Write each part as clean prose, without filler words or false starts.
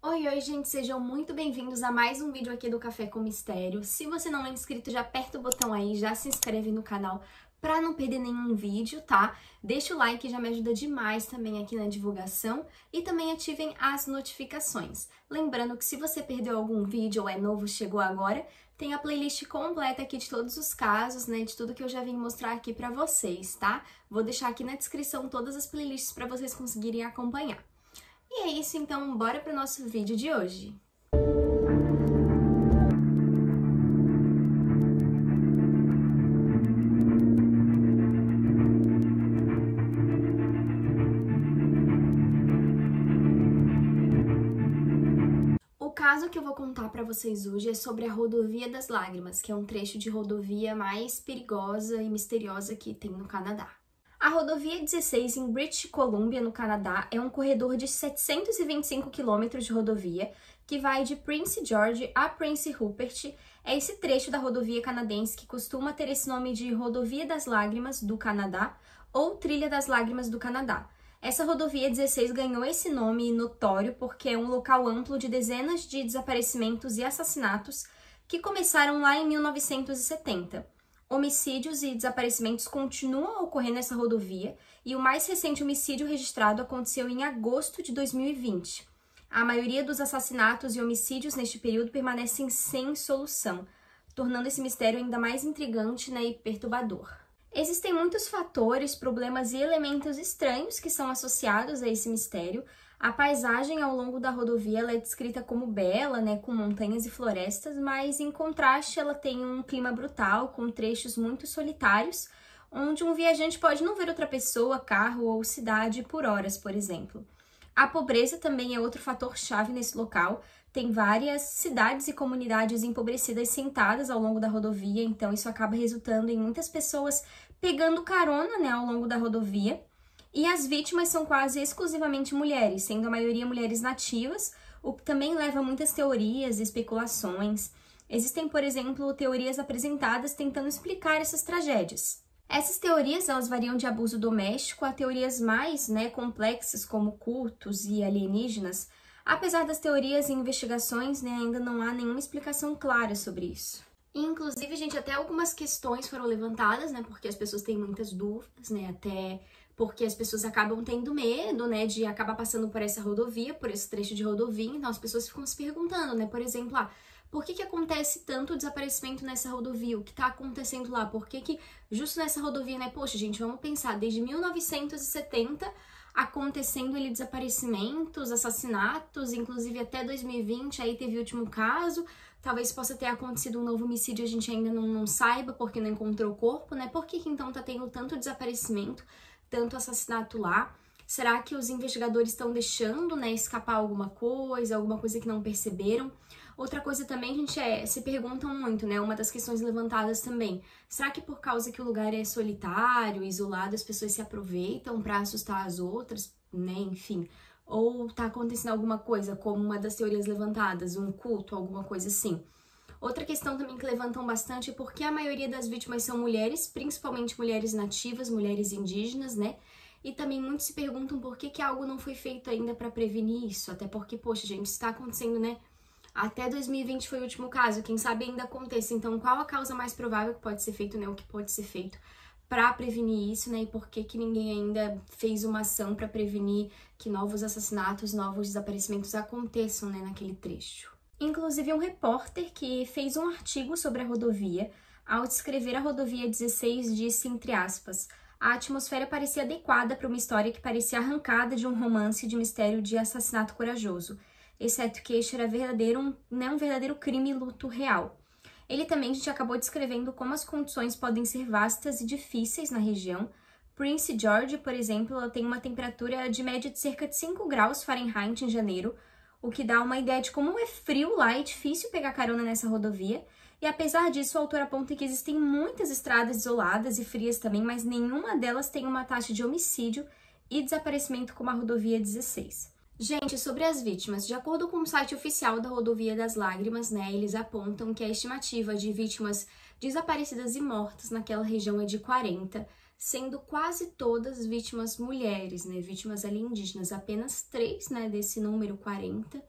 Oi, gente, sejam muito bem-vindos a mais um vídeo aqui do Café com Mistério. Se você não é inscrito, já aperta o botão aí, já se inscreve no canal pra não perder nenhum vídeo, tá? Deixa o like, já me ajuda demais também aqui na divulgação e também ativem as notificações. Lembrando que se você perdeu algum vídeo ou é novo, chegou agora, tem a playlist completa aqui de todos os casos, né, de tudo que eu já vim mostrar aqui pra vocês, tá? Vou deixar aqui na descrição todas as playlists pra vocês conseguirem acompanhar. E é isso, então, bora pro nosso vídeo de hoje. O caso que eu vou contar pra vocês hoje é sobre a Rodovia das Lágrimas, que é um trecho de rodovia mais perigosa e misteriosa que tem no Canadá. A rodovia 16 em British Columbia, no Canadá, é um corredor de 725 quilômetros de rodovia que vai de Prince George a Prince Rupert. É esse trecho da rodovia canadense que costuma ter esse nome de Rodovia das Lágrimas do Canadá ou Trilha das Lágrimas do Canadá. Essa rodovia 16 ganhou esse nome notório porque é um local amplo de dezenas de desaparecimentos e assassinatos que começaram lá em 1970. Homicídios e desaparecimentos continuam a ocorrer nessa rodovia e o mais recente homicídio registrado aconteceu em agosto de 2020. A maioria dos assassinatos e homicídios neste período permanecem sem solução, tornando esse mistério ainda mais intrigante, né, e perturbador. Existem muitos fatores, problemas e elementos estranhos que são associados a esse mistério. A paisagem ao longo da rodovia ela é descrita como bela, né, com montanhas e florestas, mas em contraste ela tem um clima brutal, com trechos muito solitários, onde um viajante pode não ver outra pessoa, carro ou cidade por horas, por exemplo. A pobreza também é outro fator-chave nesse local. Tem várias cidades e comunidades empobrecidas sentadas ao longo da rodovia, então isso acaba resultando em muitas pessoas pegando carona, né, ao longo da rodovia. E as vítimas são quase exclusivamente mulheres, sendo a maioria mulheres nativas, o que também leva a muitas teorias e especulações. Existem, por exemplo, teorias apresentadas tentando explicar essas tragédias. Essas teorias elas variam de abuso doméstico a teorias mais, né, complexas, como cultos e alienígenas. Apesar das teorias e investigações, né, ainda não há nenhuma explicação clara sobre isso. Inclusive, gente, até algumas questões foram levantadas, né, porque as pessoas têm muitas dúvidas, né, até porque as pessoas acabam tendo medo, né, de acabar passando por essa rodovia, por esse trecho de rodovia, então as pessoas ficam se perguntando, né, por exemplo, por que acontece tanto desaparecimento nessa rodovia? O que tá acontecendo lá? Por que justo nessa rodovia, né, poxa, gente, vamos pensar, desde 1970 acontecendo ali desaparecimentos, assassinatos, inclusive até 2020, aí teve o último caso, talvez possa ter acontecido um novo homicídio, a gente ainda não saiba porque não encontrou o corpo, né? Por que então tá tendo tanto desaparecimento, tanto assassinato lá? Será que os investigadores estão deixando, né, escapar alguma coisa que não perceberam? Outra coisa também, gente, se perguntam muito, né, uma das questões levantadas também, será que por causa que o lugar é solitário, isolado, as pessoas se aproveitam para assustar as outras, né, enfim, ou tá acontecendo alguma coisa, como uma das teorias levantadas, um culto, alguma coisa assim. Outra questão também que levantam bastante é porque a maioria das vítimas são mulheres, principalmente mulheres nativas, mulheres indígenas, né? E também muitos se perguntam por que algo não foi feito ainda para prevenir isso, até porque, poxa, gente, isso tá acontecendo, né? Até 2020 foi o último caso, quem sabe ainda aconteça. Então, qual a causa mais provável que pode ser feito, né? O que pode ser feito para prevenir isso, né? E por que ninguém ainda fez uma ação para prevenir que novos assassinatos, novos desaparecimentos aconteçam, né, naquele trecho. Inclusive, um repórter que fez um artigo sobre a rodovia, ao descrever a rodovia 16, disse, entre aspas, a atmosfera parecia adequada para uma história que parecia arrancada de um romance de mistério de assassinato corajoso, exceto que este era um verdadeiro crime e luto real. Ele também, a gente acabou descrevendo como as condições podem ser vastas e difíceis na região. Prince George, por exemplo, ela tem uma temperatura de média de cerca de 5 graus Fahrenheit em janeiro, o que dá uma ideia de como é frio lá e difícil pegar carona nessa rodovia. E apesar disso, o autor aponta que existem muitas estradas isoladas e frias também, mas nenhuma delas tem uma taxa de homicídio e desaparecimento como a rodovia 16. Gente, sobre as vítimas, de acordo com o site oficial da Rodovia das Lágrimas, né, eles apontam que a estimativa de vítimas desaparecidas e mortas naquela região é de 40, sendo quase todas vítimas mulheres, né, vítimas ali indígenas. Apenas 3, né, desse número 40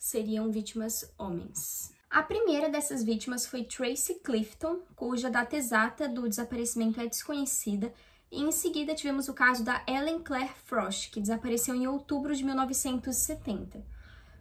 seriam vítimas homens. A primeira dessas vítimas foi Tracy Clifton, cuja data exata do desaparecimento é desconhecida, e em seguida tivemos o caso da Ellen Claire Frost, que desapareceu em outubro de 1970.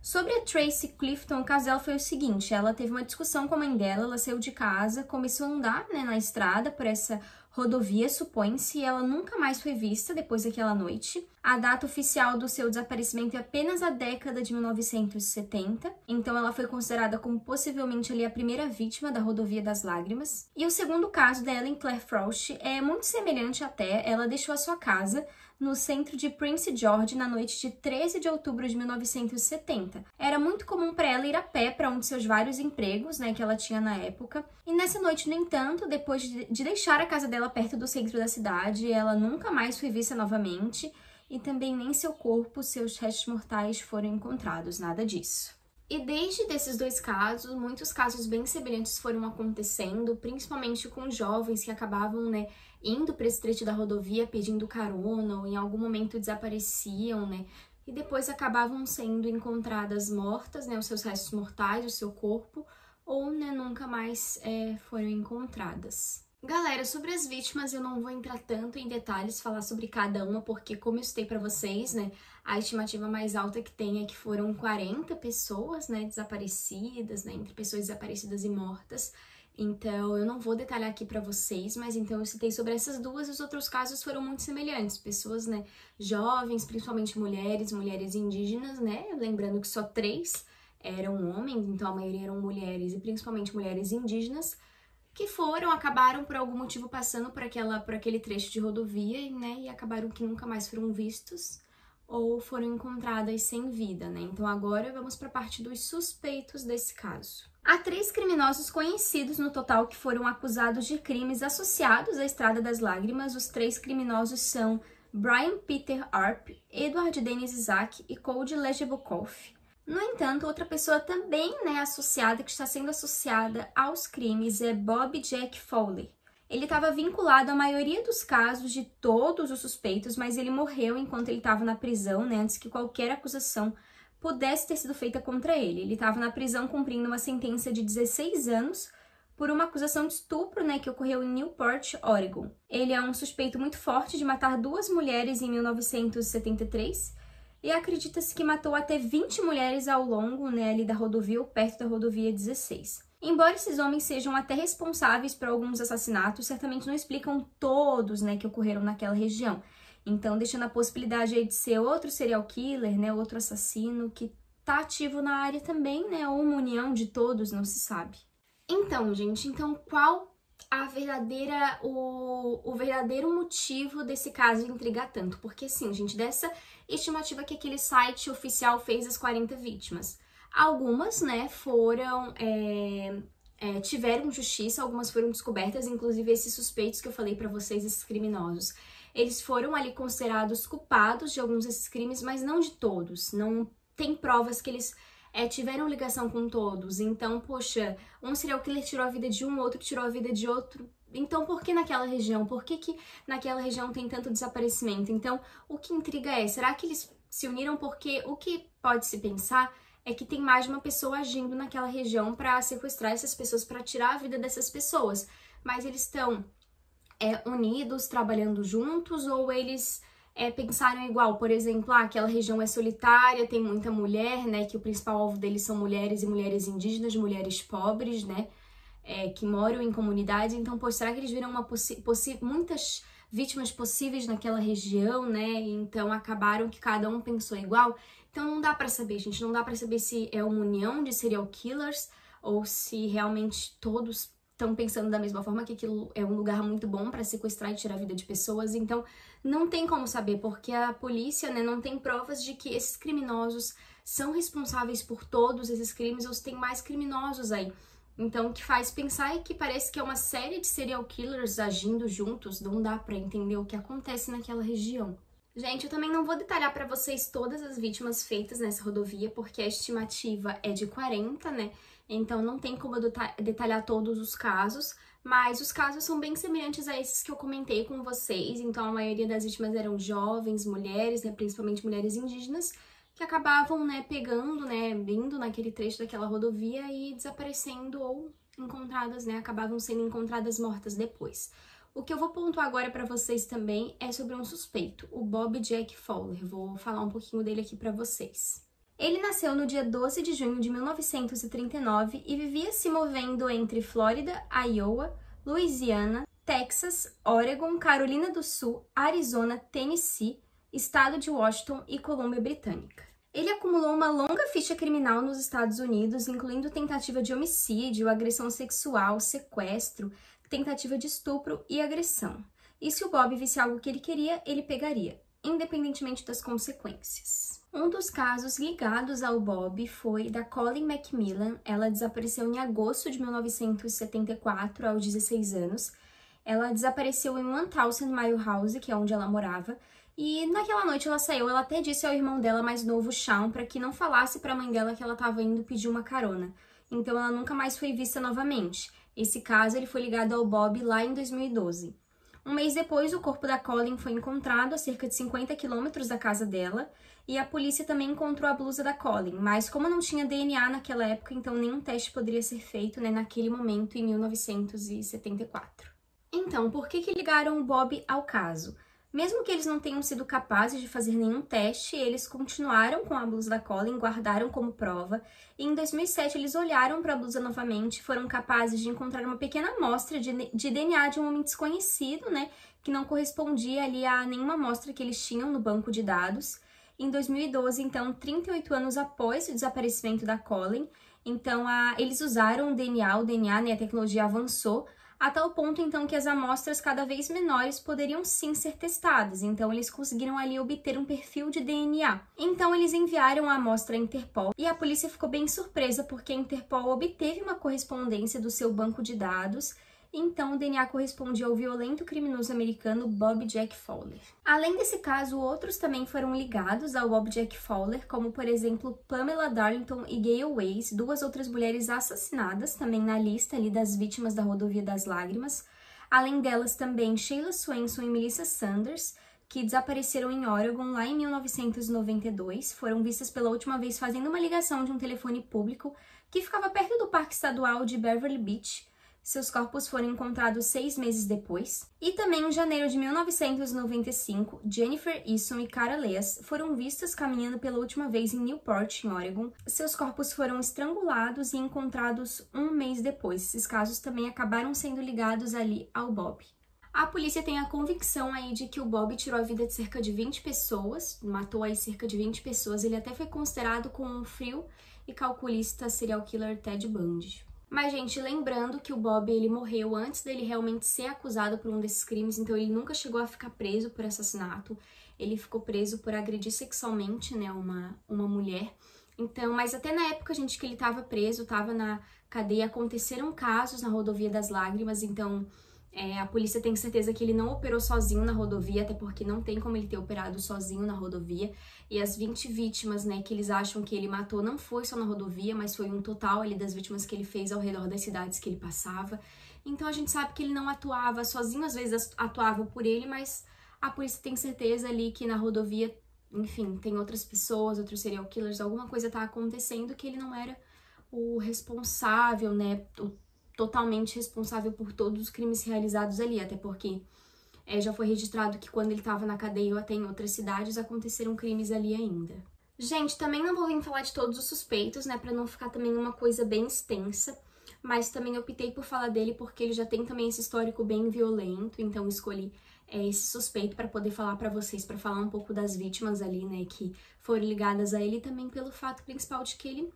Sobre a Tracy Clifton, o caso dela foi o seguinte: ela teve uma discussão com a mãe dela, ela saiu de casa, começou a andar, na estrada por essa rodovia, supõe-se, e ela nunca mais foi vista depois daquela noite. A data oficial do seu desaparecimento é apenas a década de 1970, então ela foi considerada como possivelmente ali a primeira vítima da Rodovia das Lágrimas. E o segundo caso da Ellen Claire Frost é muito semelhante até. Ela deixou a sua casa no centro de Prince George na noite de 13 de outubro de 1970. Era muito comum para ela ir a pé para um de seus vários empregos, que ela tinha na época. E nessa noite, no entanto, depois de deixar a casa dela perto do centro da cidade, ela nunca mais foi vista novamente e também nem seu corpo, seus restos mortais foram encontrados, nada disso. E desde desses dois casos, muitos casos bem semelhantes foram acontecendo, principalmente com jovens que acabavam, indo para esse trecho da rodovia pedindo carona ou em algum momento desapareciam, e depois acabavam sendo encontradas mortas, os seus restos mortais, o seu corpo, ou, nunca mais foram encontradas. Galera, sobre as vítimas eu não vou entrar tanto em detalhes, falar sobre cada uma, porque como eu citei pra vocês, a estimativa mais alta que tem é que foram 40 pessoas, desaparecidas, entre pessoas desaparecidas e mortas. Então, eu não vou detalhar aqui pra vocês, mas então eu citei sobre essas duas e os outros casos foram muito semelhantes. Pessoas, jovens, principalmente mulheres indígenas, lembrando que só 3 eram homens, então a maioria eram mulheres e principalmente mulheres indígenas, que acabaram por algum motivo passando por aquele trecho de rodovia, e acabaram que nunca mais foram vistos ou foram encontradas sem vida, Então agora vamos para a parte dos suspeitos desse caso. Há 3 criminosos conhecidos no total que foram acusados de crimes associados à Estrada das Lágrimas. Os 3 criminosos são Brian Peter Arp, Edward Dennis Isaac e Cody Legebukov. No entanto, outra pessoa também associada, que está sendo associada aos crimes, é Bob Jack Fowler. Ele estava vinculado à maioria dos casos de todos os suspeitos, mas ele morreu enquanto ele estava na prisão, antes que qualquer acusação pudesse ter sido feita contra ele. Ele estava na prisão cumprindo uma sentença de 16 anos por uma acusação de estupro, que ocorreu em Newport, Oregon. Ele é um suspeito muito forte de matar 2 mulheres em 1973, e acredita-se que matou até 20 mulheres ao longo, ali da rodovia ou perto da rodovia 16. Embora esses homens sejam até responsáveis por alguns assassinatos, certamente não explicam todos, que ocorreram naquela região. Então, deixando a possibilidade aí de ser outro serial killer, outro assassino que tá ativo na área também, ou uma união de todos, não se sabe. Então, gente, qual o verdadeiro motivo desse caso intrigar tanto? Porque, assim, gente, dessa estimativa que aquele site oficial fez das 40 vítimas, algumas, tiveram justiça, algumas foram descobertas, inclusive esses suspeitos que eu falei pra vocês, esses criminosos, eles foram ali considerados culpados de alguns desses crimes, mas não de todos. Não tem provas que eles tiveram ligação com todos. Então, poxa, um serial killer tirou a vida de um, outro tirou a vida de outro. Então, por que naquela região? Por que naquela região tem tanto desaparecimento? Então, o que intriga é, será que eles se uniram porque o que pode se pensar é que tem mais de uma pessoa agindo naquela região para sequestrar essas pessoas, para tirar a vida dessas pessoas. Mas eles estão unidos, trabalhando juntos, ou eles pensaram igual? Por exemplo, aquela região é solitária, tem muita mulher, que o principal alvo deles são mulheres e mulheres indígenas, mulheres pobres, que moram em comunidades. Então, será que eles viram muitas vítimas possíveis naquela região, Então, acabaram que cada um pensou igual. Então, não dá pra saber, gente. Não dá pra saber se é uma união de serial killers ou se realmente todos estão pensando da mesma forma, que aquilo é um lugar muito bom para sequestrar e tirar a vida de pessoas. Então, não tem como saber, porque a polícia, não tem provas de que esses criminosos são responsáveis por todos esses crimes ou se tem mais criminosos aí. Então, o que faz pensar é que parece que é uma série de serial killers agindo juntos, não dá pra entender o que acontece naquela região. Gente, eu também não vou detalhar pra vocês todas as vítimas feitas nessa rodovia, porque a estimativa é de 40, Então não tem como eu detalhar todos os casos, mas os casos são bem semelhantes a esses que eu comentei com vocês. Então a maioria das vítimas eram jovens, mulheres, principalmente mulheres indígenas, que acabavam, né, pegando, né, indo naquele trecho daquela rodovia e desaparecendo ou encontradas, né, acabavam sendo encontradas mortas depois. O que eu vou pontuar agora para vocês também é sobre um suspeito, o Bob Jack Fowler. Vou falar um pouquinho dele aqui para vocês. Ele nasceu no dia 12 de junho de 1939 e vivia se movendo entre Flórida, Iowa, Louisiana, Texas, Oregon, Carolina do Sul, Arizona, Tennessee, estado de Washington e Colômbia Britânica. Ele acumulou uma longa ficha criminal nos Estados Unidos, incluindo tentativa de homicídio, agressão sexual, sequestro, tentativa de estupro e agressão. E se o Bob visse algo que ele queria, ele pegaria, independentemente das consequências. Um dos casos ligados ao Bob foi da Colleen McMillan. Ela desapareceu em agosto de 1974, aos 16 anos. Ela desapareceu em 1000 Mile House, que é onde ela morava, e naquela noite ela saiu. Ela até disse ao irmão dela mais novo, Sean, para que não falasse para a mãe dela que ela estava indo pedir uma carona. Então ela nunca mais foi vista novamente. Esse caso ele foi ligado ao Bob lá em 2012. Um mês depois, o corpo da Colleen foi encontrado a cerca de 50 quilômetros da casa dela, e a polícia também encontrou a blusa da Colleen, mas como não tinha DNA naquela época, então nenhum teste poderia ser feito, né, naquele momento, em 1974. Então, por que ligaram o Bob ao caso? Mesmo que eles não tenham sido capazes de fazer nenhum teste, eles continuaram com a blusa da Colleen, guardaram como prova, e em 2007 eles olharam para a blusa novamente e foram capazes de encontrar uma pequena amostra de DNA de um homem desconhecido, né, que não correspondia ali a nenhuma amostra que eles tinham no banco de dados. Em 2012, então, 38 anos após o desaparecimento da Colleen, então eles usaram o DNA, né, a tecnologia avançou, a tal ponto, então, que as amostras cada vez menores poderiam sim ser testadas. Então, eles conseguiram ali obter um perfil de DNA. Então, eles enviaram a amostra à Interpol e a polícia ficou bem surpresa porque a Interpol obteve uma correspondência do seu banco de dados. Então, o DNA correspondia ao violento criminoso americano Bob Jack Fowler. Além desse caso, outros também foram ligados ao Bob Jack Fowler, como, por exemplo, Pamela Darlington e Gail Weiss, duas outras mulheres assassinadas, também na lista ali das vítimas da Rodovia das Lágrimas. Além delas, também Sheila Swenson e Melissa Sanders, que desapareceram em Oregon lá em 1992, foram vistas pela última vez fazendo uma ligação de um telefone público que ficava perto do Parque Estadual de Beverly Beach. Seus corpos foram encontrados 6 meses depois. E também em janeiro de 1995, Jennifer Easton e Cara Leas foram vistas caminhando pela última vez em Newport, em Oregon. Seus corpos foram estrangulados e encontrados 1 mês depois. Esses casos também acabaram sendo ligados ali ao Bob. A polícia tem a convicção aí de que o Bob tirou a vida de cerca de 20 pessoas, matou aí cerca de 20 pessoas. Ele até foi considerado como um frio e calculista serial killer Ted Bundy. Mas, gente, lembrando que o Bob, ele morreu antes dele realmente ser acusado por um desses crimes, então ele nunca chegou a ficar preso por assassinato, ele ficou preso por agredir sexualmente, né, uma mulher. Então, mas até na época, gente, que ele estava preso, estava na cadeia, aconteceram casos na Rodovia das Lágrimas, então a polícia tem certeza que ele não operou sozinho na rodovia, até porque não tem como ele ter operado sozinho na rodovia. E as 20 vítimas, né, que eles acham que ele matou não foi só na rodovia, mas foi um total ali das vítimas que ele fez ao redor das cidades que ele passava. Então a gente sabe que ele não atuava sozinho, às vezes atuava por ele, mas a polícia tem certeza ali que na rodovia, enfim, tem outras pessoas, outros serial killers, alguma coisa tá acontecendo que ele não era o responsável, né, totalmente responsável por todos os crimes realizados ali, até porque já foi registrado que quando ele estava na cadeia ou até em outras cidades aconteceram crimes ali ainda. Gente, também não vou vir falar de todos os suspeitos, né, pra não ficar também uma coisa bem extensa, mas também optei por falar dele porque ele já tem também esse histórico bem violento, então escolhi esse suspeito para poder falar para vocês, para falar um pouco das vítimas ali, né, que foram ligadas a ele, também pelo fato principal de que ele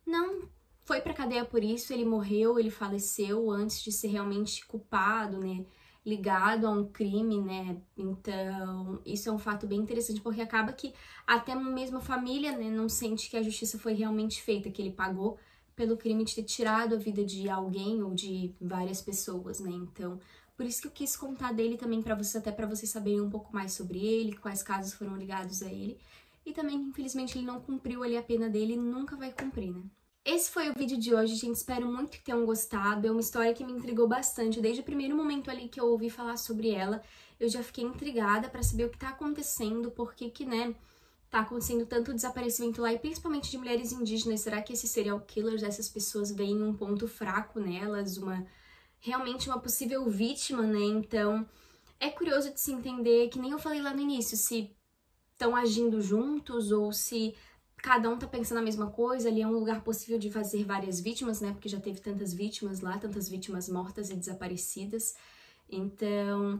não foi pra cadeia por isso, ele morreu, ele faleceu antes de ser realmente culpado, né, ligado a um crime, né, então isso é um fato bem interessante, porque acaba que até mesmo a família, né, não sente que a justiça foi realmente feita, que ele pagou pelo crime de ter tirado a vida de alguém ou de várias pessoas, né, então por isso que eu quis contar dele também pra vocês, até pra vocês saberem um pouco mais sobre ele, quais casos foram ligados a ele, e também, infelizmente, ele não cumpriu ali a pena dele e nunca vai cumprir, né. Esse foi o vídeo de hoje, gente, espero muito que tenham gostado, é uma história que me intrigou bastante, desde o primeiro momento ali que eu ouvi falar sobre ela, eu já fiquei intrigada pra saber o que tá acontecendo, porque que, né, tá acontecendo tanto desaparecimento lá, e principalmente de mulheres indígenas. Será que esses serial killers, essas pessoas veem um ponto fraco nelas, realmente uma possível vítima, né? Então, é curioso de se entender, que nem eu falei lá no início, se estão agindo juntos ou se cada um tá pensando a mesma coisa. Ali é um lugar possível de fazer várias vítimas, né? Porque já teve tantas vítimas lá, tantas vítimas mortas e desaparecidas. Então,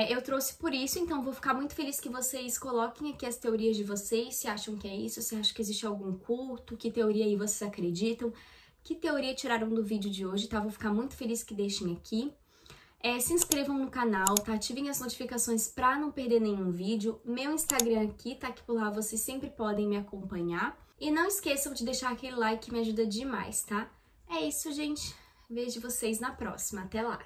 eu trouxe por isso, então vou ficar muito feliz que vocês coloquem aqui as teorias de vocês, se acham que é isso, se acham que existe algum culto, que teoria aí vocês acreditam, que teoria tiraram do vídeo de hoje, tá? Vou ficar muito feliz que deixem aqui. Se inscrevam no canal, tá? Ativem as notificações pra não perder nenhum vídeo. Meu Instagram aqui, tá? Que por lá vocês sempre podem me acompanhar. E não esqueçam de deixar aquele like que me ajuda demais, tá? É isso, gente. Vejo vocês na próxima. Até lá!